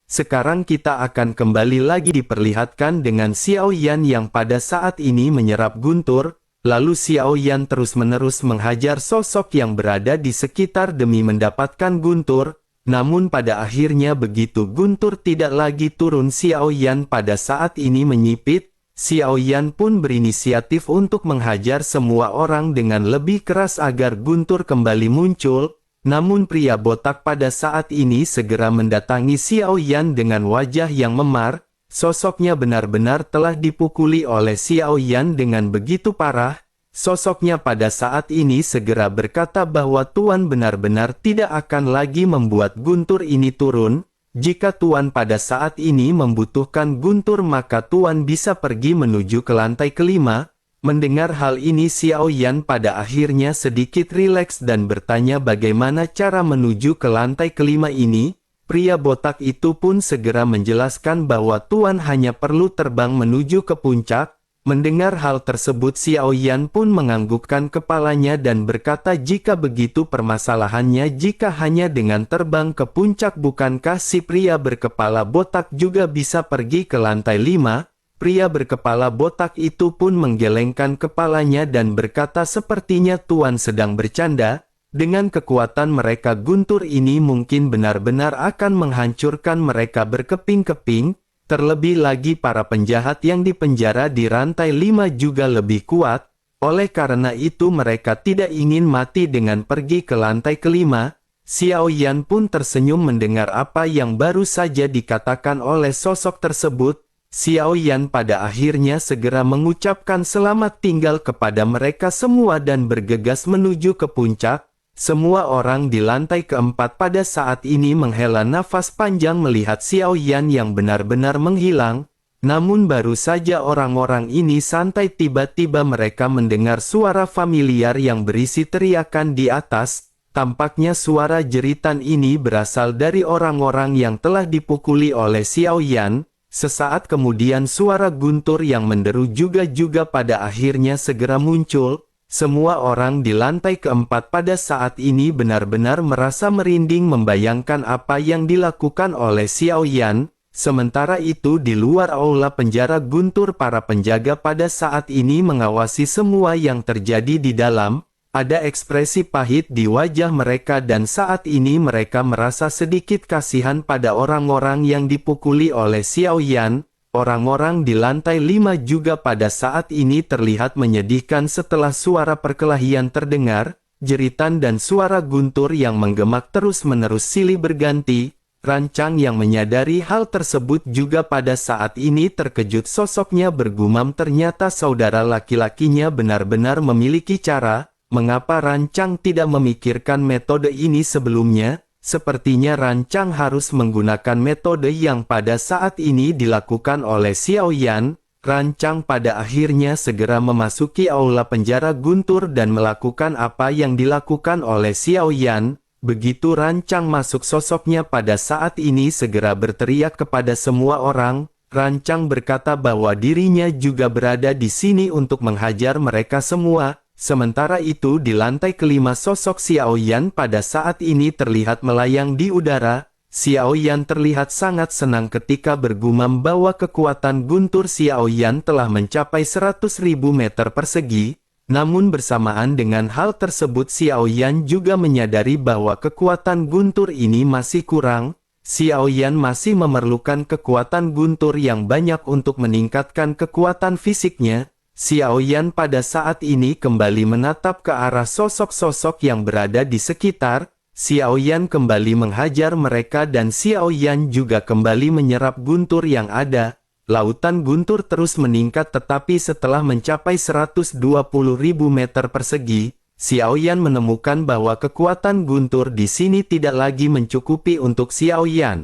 Sekarang kita akan kembali lagi diperlihatkan dengan Xiao Yan yang pada saat ini menyerap Guntur, lalu Xiao Yan terus-menerus menghajar sosok yang berada di sekitar demi mendapatkan Guntur, namun pada akhirnya begitu Guntur tidak lagi turun Xiao Yan pada saat ini menyipit, Xiao Yan pun berinisiatif untuk menghajar semua orang dengan lebih keras agar Guntur kembali muncul. Namun pria botak pada saat ini segera mendatangi Xiao Yan dengan wajah yang memar, sosoknya benar-benar telah dipukuli oleh Xiao Yan dengan begitu parah. Sosoknya pada saat ini segera berkata bahwa Tuan benar-benar tidak akan lagi membuat Guntur ini turun. Jika Tuan pada saat ini membutuhkan Guntur maka Tuan bisa pergi menuju ke lantai kelima. Mendengar hal ini Xiao Yan pada akhirnya sedikit rileks dan bertanya bagaimana cara menuju ke lantai kelima ini. Pria botak itu pun segera menjelaskan bahwa Tuan hanya perlu terbang menuju ke puncak. Mendengar hal tersebut Xiao Yan pun menganggukkan kepalanya dan berkata jika begitu permasalahannya jika hanya dengan terbang ke puncak bukankah si pria berkepala botak juga bisa pergi ke lantai 5? Pria berkepala botak itu pun menggelengkan kepalanya dan berkata sepertinya Tuan sedang bercanda. Dengan kekuatan mereka Guntur ini mungkin benar-benar akan menghancurkan mereka berkeping-keping. Terlebih lagi para penjahat yang dipenjara di rantai 5 juga lebih kuat. Oleh karena itu mereka tidak ingin mati dengan pergi ke lantai kelima. Xiao Yan pun tersenyum mendengar apa yang baru saja dikatakan oleh sosok tersebut. Xiao Yan pada akhirnya segera mengucapkan selamat tinggal kepada mereka semua dan bergegas menuju ke puncak. Semua orang di lantai keempat pada saat ini menghela nafas panjang melihat Xiao Yan yang benar-benar menghilang. Namun baru saja orang-orang ini santai tiba-tiba mereka mendengar suara familiar yang berisi teriakan di atas. Tampaknya suara jeritan ini berasal dari orang-orang yang telah dipukuli oleh Xiao Yan. Sesaat kemudian suara Guntur yang menderu juga pada akhirnya segera muncul. Semua orang di lantai keempat pada saat ini benar-benar merasa merinding membayangkan apa yang dilakukan oleh Xiao Yan. Sementara itu di luar aula penjara Guntur para penjaga pada saat ini mengawasi semua yang terjadi di dalam. Ada ekspresi pahit di wajah mereka dan saat ini mereka merasa sedikit kasihan pada orang-orang yang dipukuli oleh Xiao Yan. Orang-orang di lantai 5 juga pada saat ini terlihat menyedihkan setelah suara perkelahian terdengar. Jeritan dan suara Guntur yang menggemak terus-menerus silih berganti. Rancang yang menyadari hal tersebut juga pada saat ini terkejut sosoknya bergumam ternyata saudara laki-lakinya benar-benar memiliki cara. Mengapa Rancang tidak memikirkan metode ini sebelumnya? Sepertinya Rancang harus menggunakan metode yang pada saat ini dilakukan oleh Xiao Yan. Rancang pada akhirnya segera memasuki aula penjara Guntur dan melakukan apa yang dilakukan oleh Xiao Yan. Begitu Rancang masuk sosoknya pada saat ini segera berteriak kepada semua orang. Rancang berkata bahwa dirinya juga berada di sini untuk menghajar mereka semua. Sementara itu di lantai kelima sosok Xiao Yan pada saat ini terlihat melayang di udara. Xiao Yan terlihat sangat senang ketika bergumam bahwa kekuatan Guntur Xiao Yan telah mencapai 100.000 meter persegi. Namun bersamaan dengan hal tersebut Xiao Yan juga menyadari bahwa kekuatan Guntur ini masih kurang. Xiao Yan masih memerlukan kekuatan Guntur yang banyak untuk meningkatkan kekuatan fisiknya. Xiao Yan pada saat ini kembali menatap ke arah sosok-sosok yang berada di sekitar. Xiao Yan kembali menghajar mereka dan Xiao Yan juga kembali menyerap Guntur yang ada. Lautan Guntur terus meningkat tetapi setelah mencapai 120.000 meter persegi, Xiao Yan menemukan bahwa kekuatan Guntur di sini tidak lagi mencukupi untuk Xiao Yan.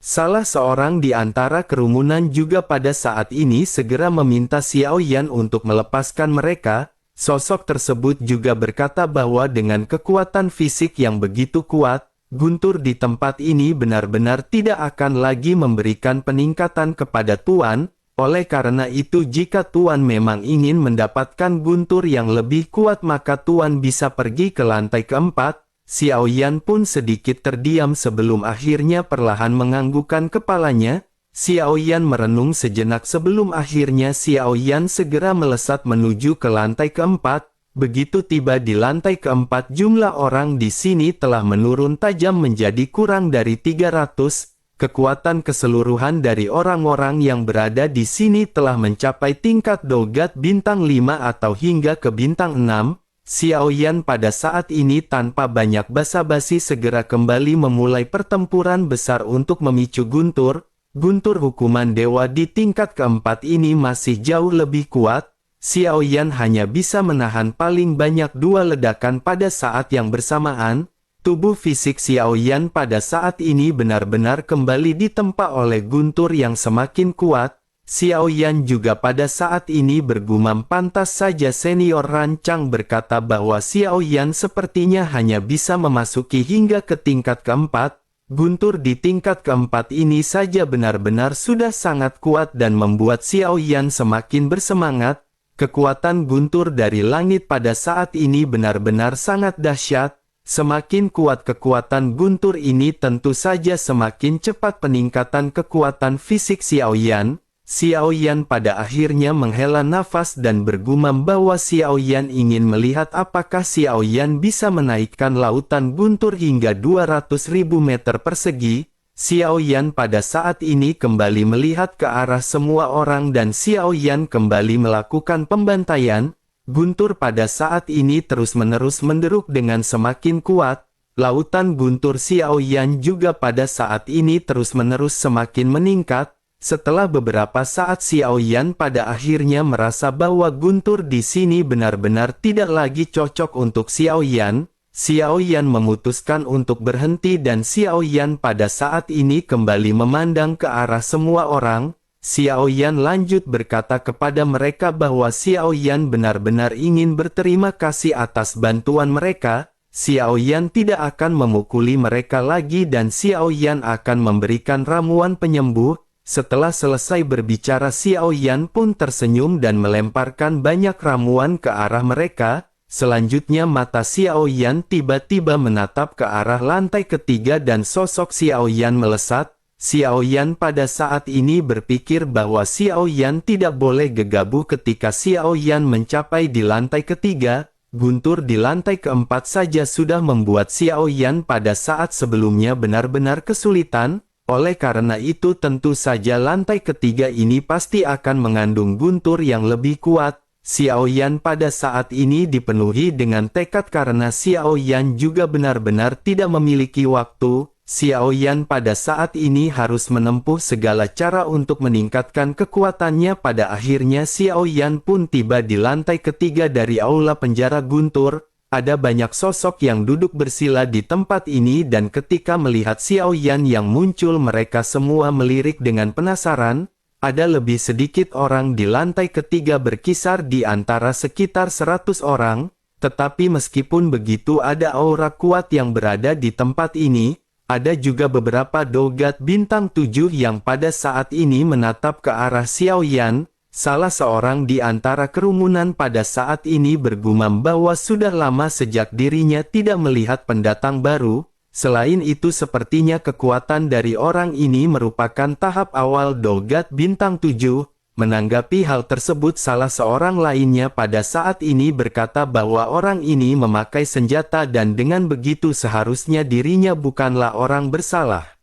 Salah seorang di antara kerumunan juga pada saat ini segera meminta Xiao Yan untuk melepaskan mereka. Sosok tersebut juga berkata bahwa dengan kekuatan fisik yang begitu kuat, Guntur di tempat ini benar-benar tidak akan lagi memberikan peningkatan kepada Tuan. Oleh karena itu jika Tuan memang ingin mendapatkan Guntur yang lebih kuat maka Tuan bisa pergi ke lantai keempat. Xiao Yan pun sedikit terdiam sebelum akhirnya perlahan menganggukkan kepalanya. Xiao Yan merenung sejenak sebelum akhirnya Xiao Yan segera melesat menuju ke lantai keempat. Begitu tiba di lantai keempat, jumlah orang di sini telah menurun tajam menjadi kurang dari 300. Kekuatan keseluruhan dari orang-orang yang berada di sini telah mencapai tingkat dogat bintang 5 atau hingga ke bintang 6. Xiao Yan pada saat ini tanpa banyak basa-basi segera kembali memulai pertempuran besar untuk memicu Guntur. Guntur hukuman dewa di tingkat keempat ini masih jauh lebih kuat. Xiao Yan hanya bisa menahan paling banyak 2 ledakan pada saat yang bersamaan. Tubuh fisik Xiao Yan pada saat ini benar-benar kembali ditempa oleh Guntur yang semakin kuat. Xiao Yan juga pada saat ini bergumam, pantas saja senior rancang berkata bahwa Xiao Yan sepertinya hanya bisa memasuki hingga ke tingkat keempat. Guntur di tingkat keempat ini saja benar-benar sudah sangat kuat dan membuat Xiao Yan semakin bersemangat. Kekuatan Guntur dari langit pada saat ini benar-benar sangat dahsyat. Semakin kuat kekuatan Guntur ini, tentu saja semakin cepat peningkatan kekuatan fisik Xiao Yan. Xiao Yan pada akhirnya menghela nafas dan bergumam bahwa Xiao Yan ingin melihat apakah Xiao Yan bisa menaikkan lautan Guntur hingga 200.000 meter persegi. Xiao Yan pada saat ini kembali melihat ke arah semua orang dan Xiao Yan kembali melakukan pembantaian. Guntur pada saat ini terus-menerus menderuk dengan semakin kuat. Lautan Guntur Xiao Yan juga pada saat ini terus-menerus semakin meningkat. Setelah beberapa saat Xiao Yan pada akhirnya merasa bahwa Guntur di sini benar-benar tidak lagi cocok untuk Xiao Yan. Xiao Yan memutuskan untuk berhenti dan Xiao Yan pada saat ini kembali memandang ke arah semua orang. Xiao Yan lanjut berkata kepada mereka bahwa Xiao Yan benar-benar ingin berterima kasih atas bantuan mereka. Xiao Yan tidak akan memukuli mereka lagi dan Xiao Yan akan memberikan ramuan penyembuh. Setelah selesai berbicara, Xiao Yan pun tersenyum dan melemparkan banyak ramuan ke arah mereka. Selanjutnya mata Xiao Yan tiba-tiba menatap ke arah lantai ketiga dan sosok Xiao Yan melesat. Xiao Yan pada saat ini berpikir bahwa Xiao Yan tidak boleh gegabah ketika Xiao Yan mencapai di lantai ketiga. Guntur di lantai keempat saja sudah membuat Xiao Yan pada saat sebelumnya benar-benar kesulitan. Oleh karena itu tentu saja lantai ketiga ini pasti akan mengandung Guntur yang lebih kuat. Xiao Yan pada saat ini dipenuhi dengan tekad karena Xiao Yan juga benar-benar tidak memiliki waktu. Xiao Yan pada saat ini harus menempuh segala cara untuk meningkatkan kekuatannya. Pada akhirnya Xiao Yan pun tiba di lantai ketiga dari aula penjara Guntur. Ada banyak sosok yang duduk bersila di tempat ini dan ketika melihat Xiao Yan yang muncul mereka semua melirik dengan penasaran. Ada lebih sedikit orang di lantai ketiga berkisar di antara sekitar 100 orang. Tetapi meskipun begitu ada aura kuat yang berada di tempat ini. Ada juga beberapa dogat bintang 7 yang pada saat ini menatap ke arah Xiao Yan. Salah seorang di antara kerumunan pada saat ini bergumam bahwa sudah lama sejak dirinya tidak melihat pendatang baru. Selain itu sepertinya kekuatan dari orang ini merupakan tahap awal dogat bintang 7. Menanggapi hal tersebut salah seorang lainnya pada saat ini berkata bahwa orang ini memakai senjata dan dengan begitu seharusnya dirinya bukanlah orang bersalah.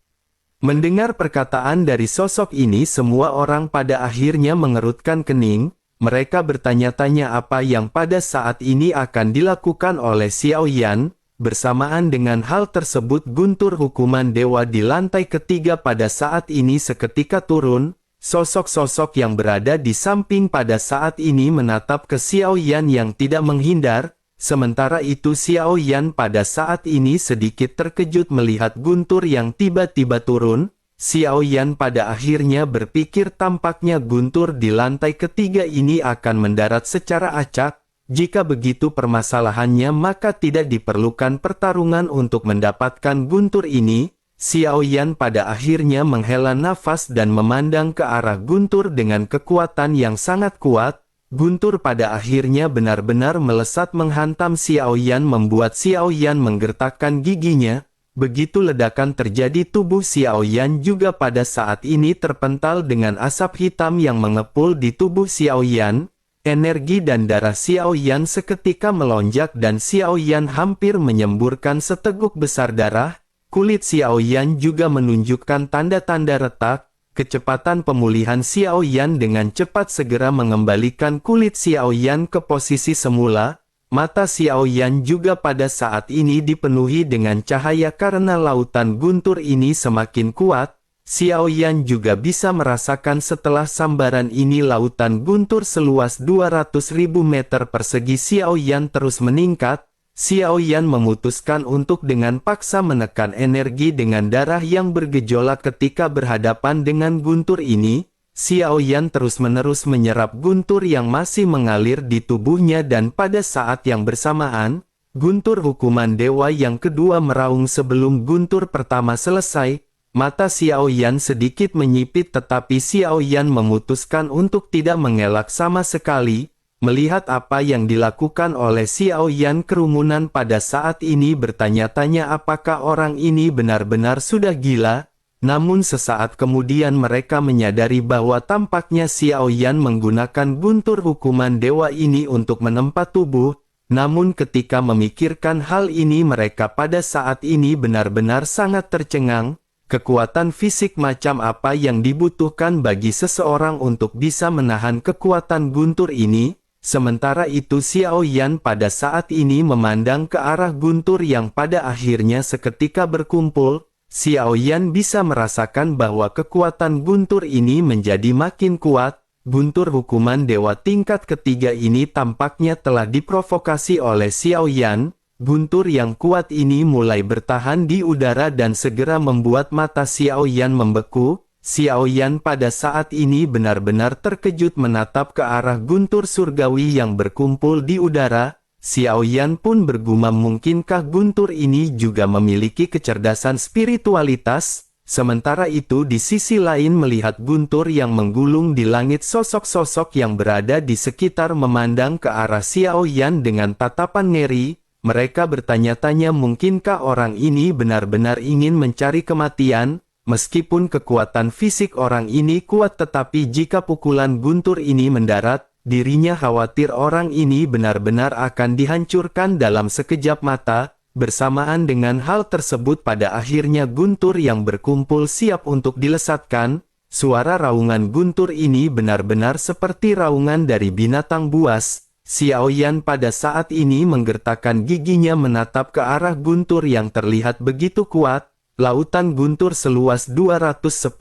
Mendengar perkataan dari sosok ini semua orang pada akhirnya mengerutkan kening. Mereka bertanya-tanya apa yang pada saat ini akan dilakukan oleh Xiao Yan. Bersamaan dengan hal tersebut Guntur hukuman dewa di lantai ketiga pada saat ini seketika turun. Sosok-sosok yang berada di samping pada saat ini menatap ke Xiao Yan yang tidak menghindar. Sementara itu Xiao Yan pada saat ini sedikit terkejut melihat Guntur yang tiba-tiba turun. Xiao Yan pada akhirnya berpikir tampaknya Guntur di lantai ketiga ini akan mendarat secara acak. Jika begitu permasalahannya maka tidak diperlukan pertarungan untuk mendapatkan Guntur ini. Xiao Yan pada akhirnya menghela nafas dan memandang ke arah Guntur dengan kekuatan yang sangat kuat. guntur pada akhirnya benar-benar melesat menghantam Xiao Yan membuat Xiao Yan menggertakkan giginya. Begitu ledakan terjadi tubuh Xiao Yan juga pada saat ini terpental dengan asap hitam yang mengepul di tubuh Xiao Yan. Energi dan darah Xiao Yan seketika melonjak dan Xiao Yan hampir menyemburkan seteguk besar darah. Kulit Xiao Yan juga menunjukkan tanda-tanda retak. Kecepatan pemulihan Xiao Yan dengan cepat segera mengembalikan kulit Xiao Yan ke posisi semula. Mata Xiao Yan juga pada saat ini dipenuhi dengan cahaya karena lautan guntur ini semakin kuat. Xiao Yan juga bisa merasakan setelah sambaran ini lautan guntur seluas 200.000 meter persegi Xiao Yan terus meningkat. Xiao Yan memutuskan untuk dengan paksa menekan energi dengan darah yang bergejolak ketika berhadapan dengan guntur ini. Xiao Yan terus-menerus menyerap guntur yang masih mengalir di tubuhnya dan pada saat yang bersamaan, guntur hukuman dewa yang kedua meraung sebelum guntur pertama selesai. Mata Xiao Yan sedikit menyipit tetapi Xiao Yan memutuskan untuk tidak mengelak sama sekali. Melihat apa yang dilakukan oleh Xiao Yan, kerumunan pada saat ini bertanya-tanya apakah orang ini benar-benar sudah gila. Namun sesaat kemudian mereka menyadari bahwa tampaknya Xiao Yan menggunakan guntur hukuman dewa ini untuk menempa tubuh. Namun ketika memikirkan hal ini mereka pada saat ini benar-benar sangat tercengang. Kekuatan fisik macam apa yang dibutuhkan bagi seseorang untuk bisa menahan kekuatan guntur ini? Sementara itu Xiao Yan pada saat ini memandang ke arah guntur yang pada akhirnya seketika berkumpul. Xiao Yan bisa merasakan bahwa kekuatan guntur ini menjadi makin kuat. Guntur hukuman dewa tingkat ketiga ini tampaknya telah diprovokasi oleh Xiao Yan. Guntur yang kuat ini mulai bertahan di udara dan segera membuat mata Xiao Yan membeku. Xiao Yan pada saat ini benar-benar terkejut menatap ke arah guntur surgawi yang berkumpul di udara. Xiao Yan pun bergumam, mungkinkah guntur ini juga memiliki kecerdasan spiritualitas? Sementara itu di sisi lain melihat guntur yang menggulung di langit, sosok-sosok yang berada di sekitar memandang ke arah Xiao Yan dengan tatapan ngeri. Mereka bertanya-tanya mungkinkah orang ini benar-benar ingin mencari kematian? Meskipun kekuatan fisik orang ini kuat tetapi jika pukulan guntur ini mendarat, dirinya khawatir orang ini benar-benar akan dihancurkan dalam sekejap mata. Bersamaan dengan hal tersebut pada akhirnya guntur yang berkumpul siap untuk dilesatkan. Suara raungan guntur ini benar-benar seperti raungan dari binatang buas. Xiao Yan pada saat ini menggertakkan giginya menatap ke arah guntur yang terlihat begitu kuat. Lautan guntur seluas 210.000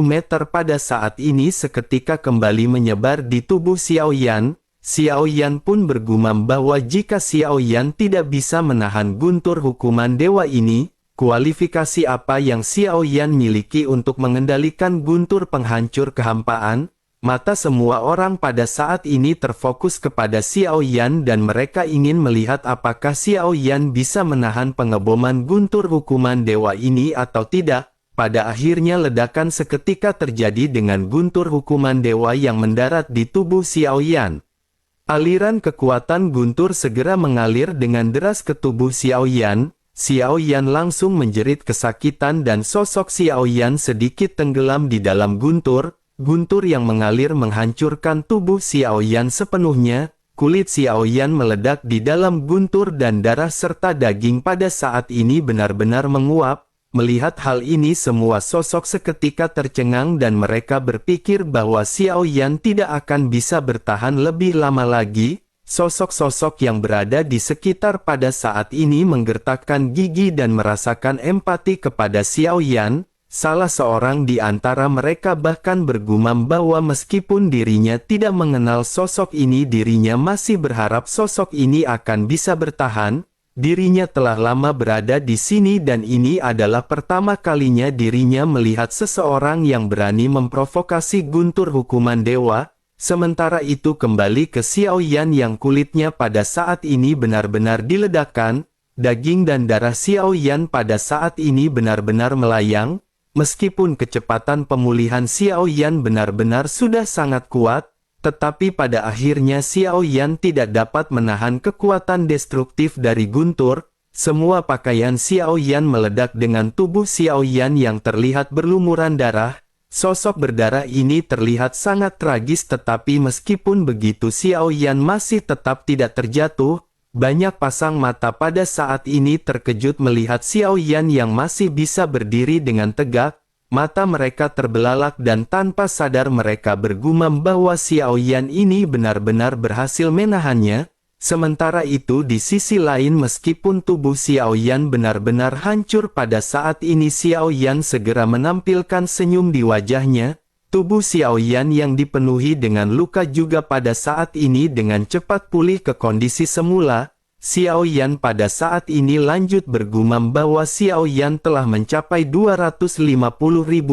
meter pada saat ini seketika kembali menyebar di tubuh Xiao Yan. Xiao Yan pun bergumam bahwa jika Xiao Yan tidak bisa menahan guntur hukuman dewa ini, kualifikasi apa yang Xiao Yan miliki untuk mengendalikan guntur penghancur kehampaan? Mata semua orang pada saat ini terfokus kepada Xiao Yan dan mereka ingin melihat apakah Xiao Yan bisa menahan pengeboman guntur hukuman dewa ini atau tidak. Pada akhirnya ledakan seketika terjadi dengan guntur hukuman dewa yang mendarat di tubuh Xiao Yan. Aliran kekuatan guntur segera mengalir dengan deras ke tubuh Xiao Yan. Xiao Yan langsung menjerit kesakitan dan sosok Xiao Yan sedikit tenggelam di dalam guntur. Guntur yang mengalir menghancurkan tubuh Xiao Yan sepenuhnya. Kulit Xiao Yan meledak di dalam guntur dan darah serta daging pada saat ini benar-benar menguap. Melihat hal ini semua sosok seketika tercengang dan mereka berpikir bahwa Xiao Yan tidak akan bisa bertahan lebih lama lagi. Sosok-sosok yang berada di sekitar pada saat ini menggertakkan gigi dan merasakan empati kepada Xiao Yan. Salah seorang di antara mereka bahkan bergumam bahwa meskipun dirinya tidak mengenal sosok ini, dirinya masih berharap sosok ini akan bisa bertahan. Dirinya telah lama berada di sini dan ini adalah pertama kalinya dirinya melihat seseorang yang berani memprovokasi guntur hukuman dewa. Sementara itu kembali ke Xiao Yan yang kulitnya pada saat ini benar-benar diledakkan. Daging dan darah Xiao Yan pada saat ini benar-benar melayang. Meskipun kecepatan pemulihan Xiao Yan benar-benar sudah sangat kuat, tetapi pada akhirnya Xiao Yan tidak dapat menahan kekuatan destruktif dari guntur. Semua pakaian Xiao Yan meledak dengan tubuh Xiao Yan yang terlihat berlumuran darah. Sosok berdarah ini terlihat sangat tragis, tetapi meskipun begitu Xiao Yan masih tetap tidak terjatuh. Banyak pasang mata pada saat ini terkejut melihat Xiao Yan yang masih bisa berdiri dengan tegak. Mata mereka terbelalak dan tanpa sadar mereka bergumam bahwa Xiao Yan ini benar-benar berhasil menahannya. Sementara itu di sisi lain, meskipun tubuh Xiao Yan benar-benar hancur pada saat ini, Xiao Yan segera menampilkan senyum di wajahnya. Tubuh Xiao Yan yang dipenuhi dengan luka juga pada saat ini dengan cepat pulih ke kondisi semula. Xiao Yan pada saat ini lanjut bergumam bahwa Xiao Yan telah mencapai 250.000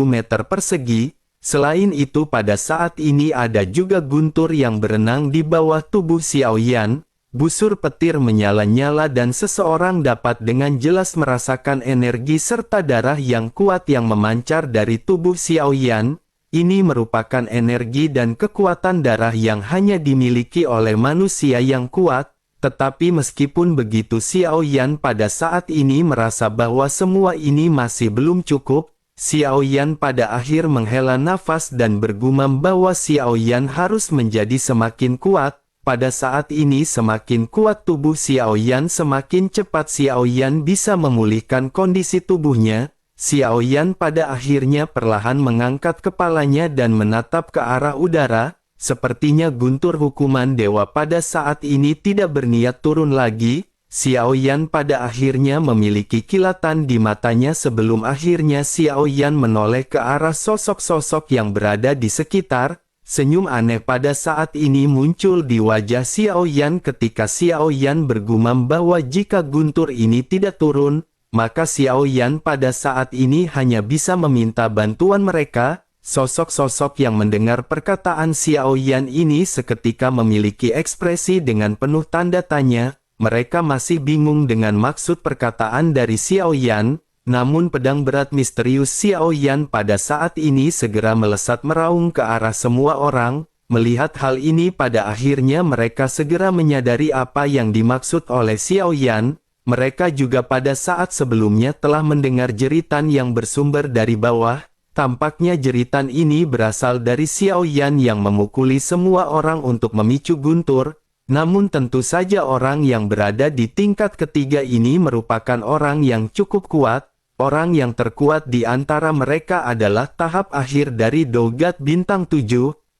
meter persegi. Selain itu pada saat ini ada juga guntur yang berenang di bawah tubuh Xiao Yan. Busur petir menyala-nyala dan seseorang dapat dengan jelas merasakan energi serta darah yang kuat yang memancar dari tubuh Xiao Yan. Ini merupakan energi dan kekuatan darah yang hanya dimiliki oleh manusia yang kuat. Tetapi meskipun begitu, Xiao Yan pada saat ini merasa bahwa semua ini masih belum cukup. Xiao Yan pada akhir menghela nafas dan bergumam bahwa Xiao Yan harus menjadi semakin kuat. Pada saat ini semakin kuat tubuh Xiao Yan, semakin cepat Xiao Yan bisa memulihkan kondisi tubuhnya. Xiao Yan pada akhirnya perlahan mengangkat kepalanya dan menatap ke arah udara. Sepertinya guntur hukuman dewa pada saat ini tidak berniat turun lagi. Xiao Yan pada akhirnya memiliki kilatan di matanya sebelum akhirnya Xiao Yan menoleh ke arah sosok-sosok yang berada di sekitar. Senyum aneh pada saat ini muncul di wajah Xiao Yan ketika Xiao Yan bergumam bahwa jika guntur ini tidak turun, maka Xiao Yan pada saat ini hanya bisa meminta bantuan mereka. Sosok-sosok yang mendengar perkataan Xiao Yan ini seketika memiliki ekspresi dengan penuh tanda tanya. Mereka masih bingung dengan maksud perkataan dari Xiao Yan. Namun pedang berat misterius Xiao Yan pada saat ini segera melesat meraung ke arah semua orang. Melihat hal ini pada akhirnya mereka segera menyadari apa yang dimaksud oleh Xiao Yan. Mereka juga pada saat sebelumnya telah mendengar jeritan yang bersumber dari bawah. Tampaknya jeritan ini berasal dari Xiao Yan yang memukuli semua orang untuk memicu guntur. Namun tentu saja orang yang berada di tingkat ketiga ini merupakan orang yang cukup kuat. Orang yang terkuat di antara mereka adalah tahap akhir dari Dogat Bintang 7.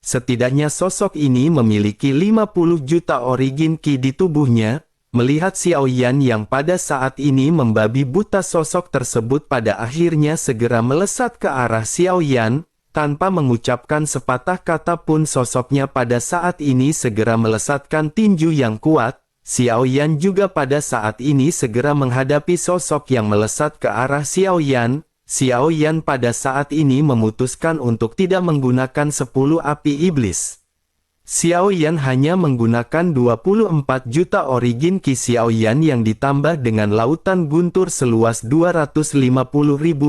Setidaknya sosok ini memiliki 50 juta origin ki di tubuhnya. Melihat Xiao Yan yang pada saat ini membabi buta, sosok tersebut pada akhirnya segera melesat ke arah Xiao Yan. Tanpa mengucapkan sepatah kata pun sosoknya pada saat ini segera melesatkan tinju yang kuat. Xiao Yan juga pada saat ini segera menghadapi sosok yang melesat ke arah Xiao Yan. Xiao Yan pada saat ini memutuskan untuk tidak menggunakan 10 api iblis. Xiao Yan hanya menggunakan 24 juta origin ki Xiao Yan yang ditambah dengan lautan guntur seluas 250.000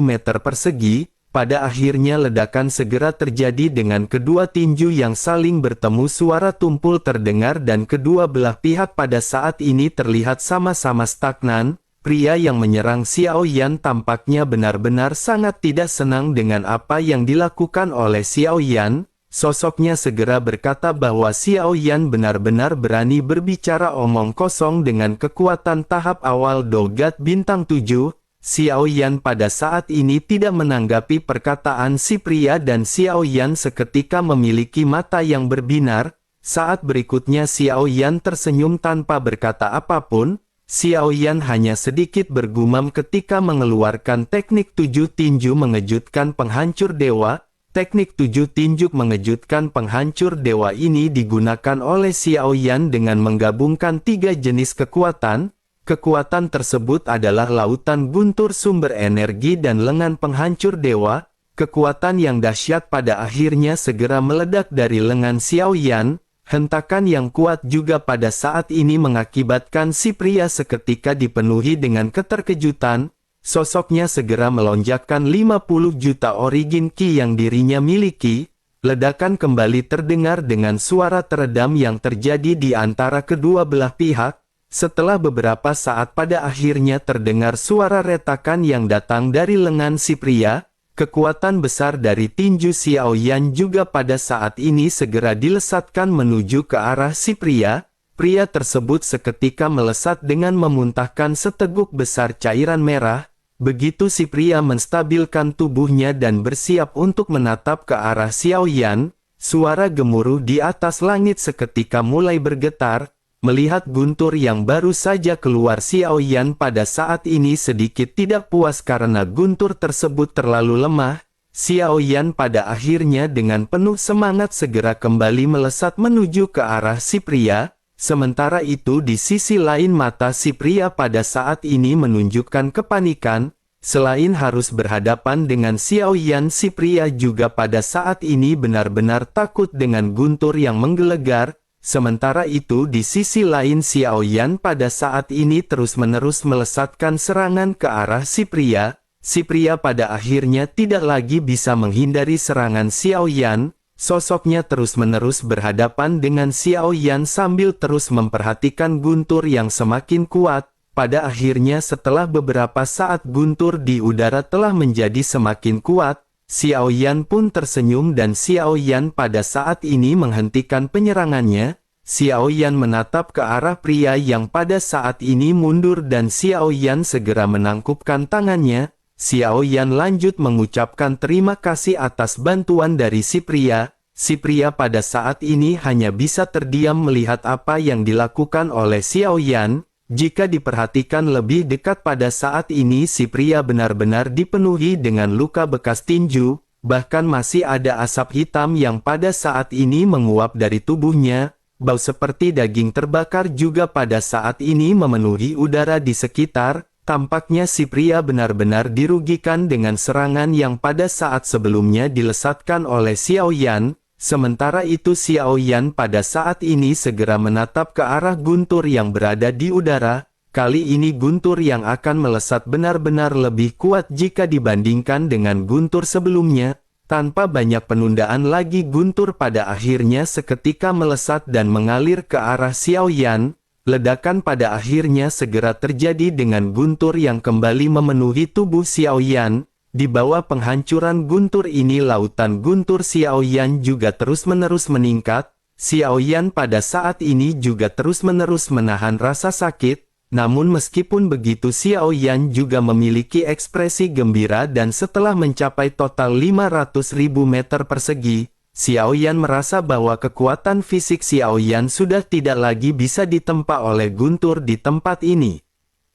meter persegi. Pada akhirnya ledakan segera terjadi dengan kedua tinju yang saling bertemu. Suara tumpul terdengar dan kedua belah pihak pada saat ini terlihat sama-sama stagnan. Pria yang menyerang Xiao Yan tampaknya benar-benar sangat tidak senang dengan apa yang dilakukan oleh Xiao Yan. Sosoknya segera berkata bahwa Xiao Yan benar-benar berani berbicara omong kosong dengan kekuatan tahap awal Dogat Bintang 7. Xiao Yan pada saat ini tidak menanggapi perkataan si pria dan Xiao Yan seketika memiliki mata yang berbinar. Saat berikutnya Xiao Yan tersenyum tanpa berkata apapun. Xiao Yan hanya sedikit bergumam ketika mengeluarkan teknik 7 tinju mengejutkan penghancur dewa. Teknik 7 tinjuk mengejutkan penghancur dewa ini digunakan oleh Xiao Yan dengan menggabungkan 3 jenis kekuatan. Kekuatan tersebut adalah lautan guntur sumber energi dan lengan penghancur dewa. Kekuatan yang dahsyat pada akhirnya segera meledak dari lengan Xiao Yan. Hentakan yang kuat juga pada saat ini mengakibatkan si pria seketika dipenuhi dengan keterkejutan. Sosoknya segera melonjakkan 50 juta origin ki yang dirinya miliki. Ledakan kembali terdengar dengan suara teredam yang terjadi di antara kedua belah pihak. Setelah beberapa saat pada akhirnya terdengar suara retakan yang datang dari lengan si pria. Kekuatan besar dari tinju Xiao Yan juga pada saat ini segera dilesatkan menuju ke arah si pria. Pria tersebut seketika melesat dengan memuntahkan seteguk besar cairan merah. Begitu si pria menstabilkan tubuhnya dan bersiap untuk menatap ke arah Xiao Yan, suara gemuruh di atas langit seketika mulai bergetar. Melihat guntur yang baru saja keluar, Xiao Yan pada saat ini sedikit tidak puas karena guntur tersebut terlalu lemah. Xiao Yan pada akhirnya dengan penuh semangat segera kembali melesat menuju ke arah si pria. Sementara itu di sisi lain mata si pria pada saat ini menunjukkan kepanikan. Selain harus berhadapan dengan Xiao Yan, si pria juga pada saat ini benar-benar takut dengan guntur yang menggelegar. Sementara itu di sisi lain Xiao Yan pada saat ini terus-menerus melesatkan serangan ke arah si pria. Si pria pada akhirnya tidak lagi bisa menghindari serangan Xiao Yan. Sosoknya terus-menerus berhadapan dengan Xiao Yan sambil terus memperhatikan guntur yang semakin kuat. Pada akhirnya setelah beberapa saat guntur di udara telah menjadi semakin kuat, Xiao Yan pun tersenyum dan Xiao Yan pada saat ini menghentikan penyerangannya. Xiao Yan menatap ke arah pria yang pada saat ini mundur dan Xiao Yan segera menangkupkan tangannya. Xiao Yan lanjut mengucapkan terima kasih atas bantuan dari si pria. Si pria pada saat ini hanya bisa terdiam melihat apa yang dilakukan oleh Xiao Yan. Jika diperhatikan lebih dekat pada saat ini si pria benar-benar dipenuhi dengan luka bekas tinju. Bahkan masih ada asap hitam yang pada saat ini menguap dari tubuhnya. Bau seperti daging terbakar juga pada saat ini memenuhi udara di sekitar. Tampaknya si pria benar-benar dirugikan dengan serangan yang pada saat sebelumnya dilesatkan oleh Xiao Yan. Sementara itu Xiao Yan pada saat ini segera menatap ke arah guntur yang berada di udara. Kali ini guntur yang akan melesat benar-benar lebih kuat jika dibandingkan dengan guntur sebelumnya. Tanpa banyak penundaan lagi guntur pada akhirnya seketika melesat dan mengalir ke arah Xiao Yan. Ledakan pada akhirnya segera terjadi dengan guntur yang kembali memenuhi tubuh Xiao Yan. Di bawah penghancuran guntur ini lautan guntur Xiao Yan juga terus-menerus meningkat. Xiao Yan pada saat ini juga terus-menerus menahan rasa sakit. Namun meskipun begitu Xiao Yan juga memiliki ekspresi gembira dan setelah mencapai total 500.000 meter persegi, Xiao Yan merasa bahwa kekuatan fisik Xiao Yan sudah tidak lagi bisa ditempa oleh guntur di tempat ini.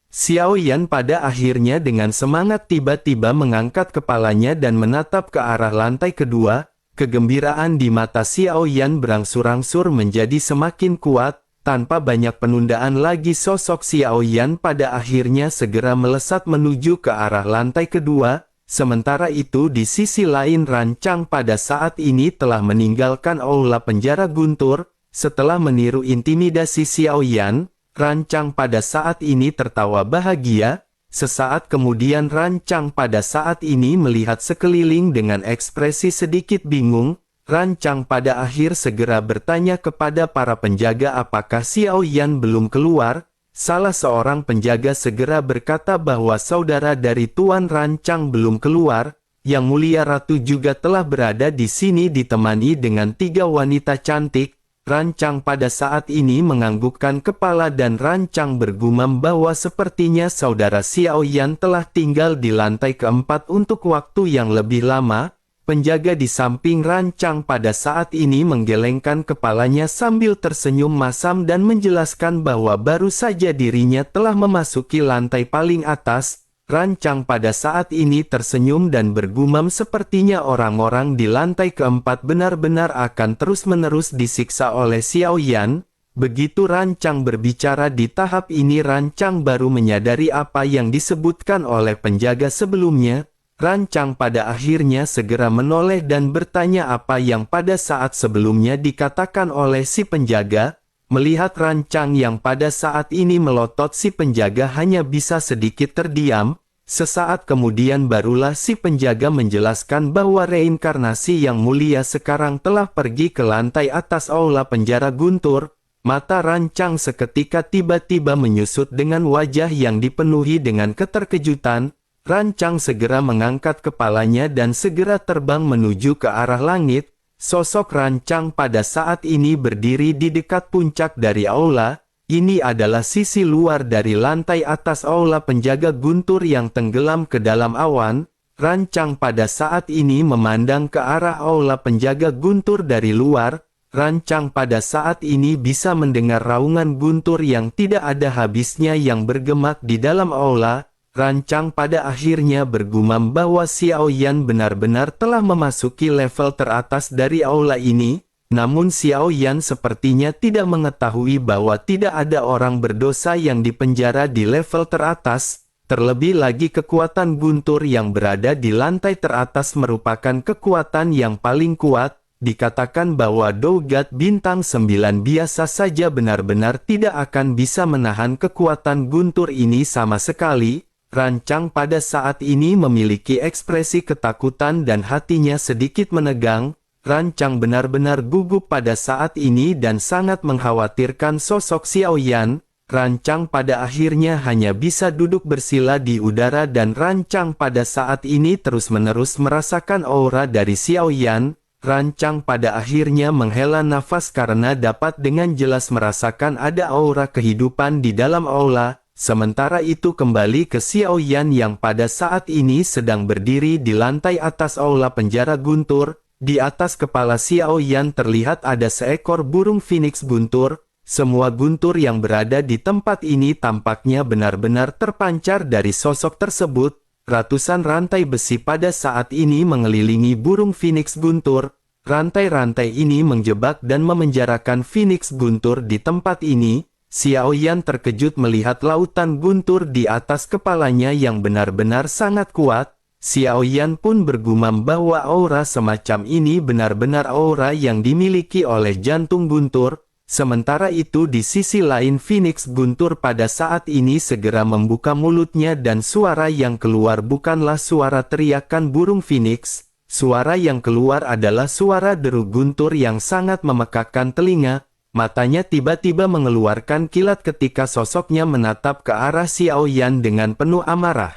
Xiao Yan pada akhirnya dengan semangat tiba-tiba mengangkat kepalanya dan menatap ke arah lantai kedua. Kegembiraan di mata Xiao Yan berangsur-angsur menjadi semakin kuat. Tanpa banyak penundaan lagi sosok Xiao Yan pada akhirnya segera melesat menuju ke arah lantai kedua. Sementara itu di sisi lain Rancang pada saat ini telah meninggalkan aula penjara guntur. Setelah meniru intimidasi Xiao Yan, Rancang pada saat ini tertawa bahagia. Sesaat kemudian Rancang pada saat ini melihat sekeliling dengan ekspresi sedikit bingung. Rancang pada akhir segera bertanya kepada para penjaga apakah Xiao Yan belum keluar. Salah seorang penjaga segera berkata bahwa saudara dari Tuan Rancang belum keluar. Yang Mulia Ratu juga telah berada di sini ditemani dengan 3 wanita cantik. Rancang pada saat ini menganggukkan kepala dan Rancang bergumam bahwa sepertinya saudara Xiao Yan telah tinggal di lantai keempat untuk waktu yang lebih lama. Penjaga di samping Rancang pada saat ini menggelengkan kepalanya sambil tersenyum masam dan menjelaskan bahwa baru saja dirinya telah memasuki lantai paling atas. Rancang pada saat ini tersenyum dan bergumam sepertinya orang-orang di lantai keempat benar-benar akan terus-menerus disiksa oleh Xiao Yan. Begitu Rancang berbicara di tahap ini Rancang baru menyadari apa yang disebutkan oleh penjaga sebelumnya. Rancang pada akhirnya segera menoleh dan bertanya apa yang pada saat sebelumnya dikatakan oleh si penjaga. Melihat Rancang yang pada saat ini melotot si penjaga hanya bisa sedikit terdiam. Sesaat kemudian barulah si penjaga menjelaskan bahwa reinkarnasi yang mulia sekarang telah pergi ke lantai atas aula penjara Guntur. Mata Rancang seketika tiba-tiba menyusut dengan wajah yang dipenuhi dengan keterkejutan. Rancang segera mengangkat kepalanya dan segera terbang menuju ke arah langit. Sosok Rancang pada saat ini berdiri di dekat puncak dari aula. Ini adalah sisi luar dari lantai atas aula penjaga Guntur yang tenggelam ke dalam awan. Rancang pada saat ini memandang ke arah aula penjaga Guntur dari luar. Rancang pada saat ini bisa mendengar raungan Guntur yang tidak ada habisnya yang bergema di dalam aula. Rancang pada akhirnya bergumam bahwa Xiao Yan benar-benar telah memasuki level teratas dari aula ini. Namun Xiao Yan sepertinya tidak mengetahui bahwa tidak ada orang berdosa yang dipenjara di level teratas. Terlebih lagi kekuatan Guntur yang berada di lantai teratas merupakan kekuatan yang paling kuat. Dikatakan bahwa Dogat bintang 9 biasa saja benar-benar tidak akan bisa menahan kekuatan Guntur ini sama sekali. Rancang pada saat ini memiliki ekspresi ketakutan dan hatinya sedikit menegang. Rancang benar-benar gugup pada saat ini dan sangat mengkhawatirkan sosok Xiao Yan. Rancang pada akhirnya hanya bisa duduk bersila di udara dan Rancang pada saat ini terus-menerus merasakan aura dari Xiao Yan. Rancang pada akhirnya menghela nafas karena dapat dengan jelas merasakan ada aura kehidupan di dalam aula. Sementara itu kembali ke Xiao Yan yang pada saat ini sedang berdiri di lantai atas aula penjara Guntur. Di atas kepala Xiao Yan terlihat ada seekor burung phoenix guntur. Semua guntur yang berada di tempat ini tampaknya benar-benar terpancar dari sosok tersebut. Ratusan rantai besi pada saat ini mengelilingi burung phoenix guntur. Rantai-rantai ini menjebak dan memenjarakan phoenix guntur di tempat ini. Xiao Yan terkejut melihat lautan guntur di atas kepalanya yang benar-benar sangat kuat. Xiao Yan pun bergumam bahwa aura semacam ini benar-benar aura yang dimiliki oleh jantung Guntur. Sementara itu di sisi lain Phoenix Guntur pada saat ini segera membuka mulutnya dan suara yang keluar bukanlah suara teriakan burung Phoenix. Suara yang keluar adalah suara deru Guntur yang sangat memekakkan telinga. Matanya tiba-tiba mengeluarkan kilat ketika sosoknya menatap ke arah Xiao Yan dengan penuh amarah.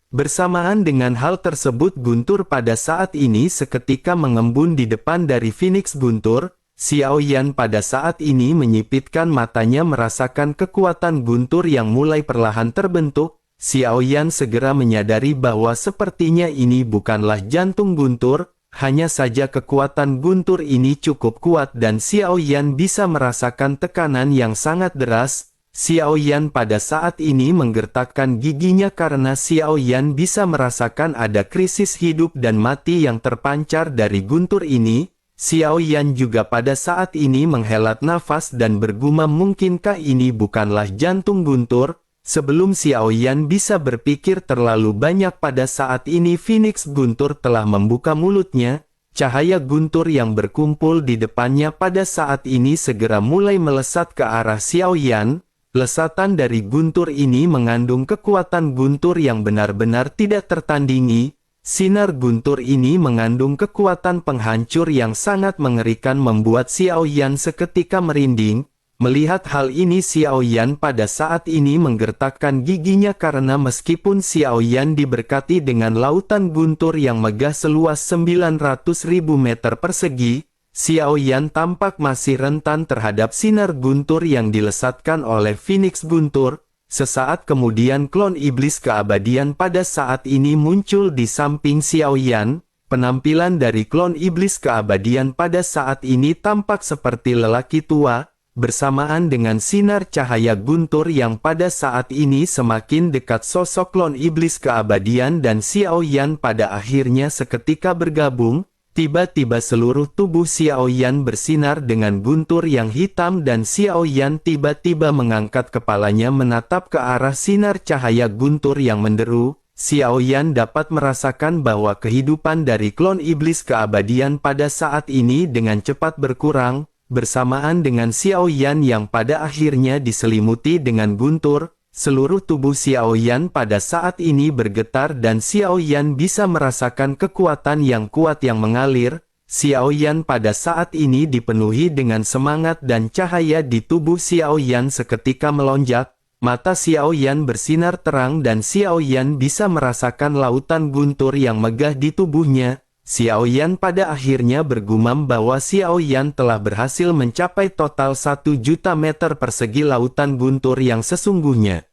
Bersamaan dengan hal tersebut Guntur pada saat ini seketika mengembun di depan dari Phoenix Guntur. Xiao Yan pada saat ini menyipitkan matanya merasakan kekuatan Guntur yang mulai perlahan terbentuk. Xiao Yan segera menyadari bahwa sepertinya ini bukanlah jantung Guntur. Hanya saja kekuatan Guntur ini cukup kuat dan Xiao Yan bisa merasakan tekanan yang sangat deras. Xiao Yan pada saat ini menggertakkan giginya karena Xiao Yan bisa merasakan ada krisis hidup dan mati yang terpancar dari Guntur ini. Xiao Yan juga pada saat ini menghelat nafas dan bergumam mungkinkah ini bukanlah jantung Guntur. Sebelum Xiao Yan bisa berpikir terlalu banyak pada saat ini Phoenix Guntur telah membuka mulutnya. Cahaya Guntur yang berkumpul di depannya pada saat ini segera mulai melesat ke arah Xiao Yan. Lesatan dari Guntur ini mengandung kekuatan Guntur yang benar-benar tidak tertandingi. Sinar Guntur ini mengandung kekuatan penghancur yang sangat mengerikan membuat Xiao Yan seketika merinding. Melihat hal ini Xiao Yan pada saat ini menggertakkan giginya karena meskipun Xiao Yan diberkati dengan lautan Guntur yang megah seluas 900.000 meter persegi, Xiao Yan tampak masih rentan terhadap sinar Guntur yang dilesatkan oleh Phoenix Guntur. Sesaat kemudian klon iblis keabadian pada saat ini muncul di samping Xiao Yan. Penampilan dari klon iblis keabadian pada saat ini tampak seperti lelaki tua, bersamaan dengan sinar cahaya Guntur yang pada saat ini semakin dekat sosok klon iblis keabadian dan Xiao Yan pada akhirnya seketika bergabung. Tiba-tiba seluruh tubuh Xiao Yan bersinar dengan guntur yang hitam dan Xiao Yan tiba-tiba mengangkat kepalanya menatap ke arah sinar cahaya guntur yang menderu. Xiao Yan dapat merasakan bahwa kehidupan dari klon iblis keabadian pada saat ini dengan cepat berkurang, bersamaan dengan Xiao Yan yang pada akhirnya diselimuti dengan guntur. Seluruh tubuh Xiao Yan pada saat ini bergetar dan Xiao Yan bisa merasakan kekuatan yang kuat yang mengalir. Xiao Yan pada saat ini dipenuhi dengan semangat dan cahaya di tubuh Xiao Yan seketika melonjak. Mata Xiao Yan bersinar terang dan Xiao Yan bisa merasakan lautan guntur yang megah di tubuhnya. Xiao Yan pada akhirnya bergumam bahwa Xiao Yan telah berhasil mencapai total 1 juta meter persegi lautan guntur yang sesungguhnya.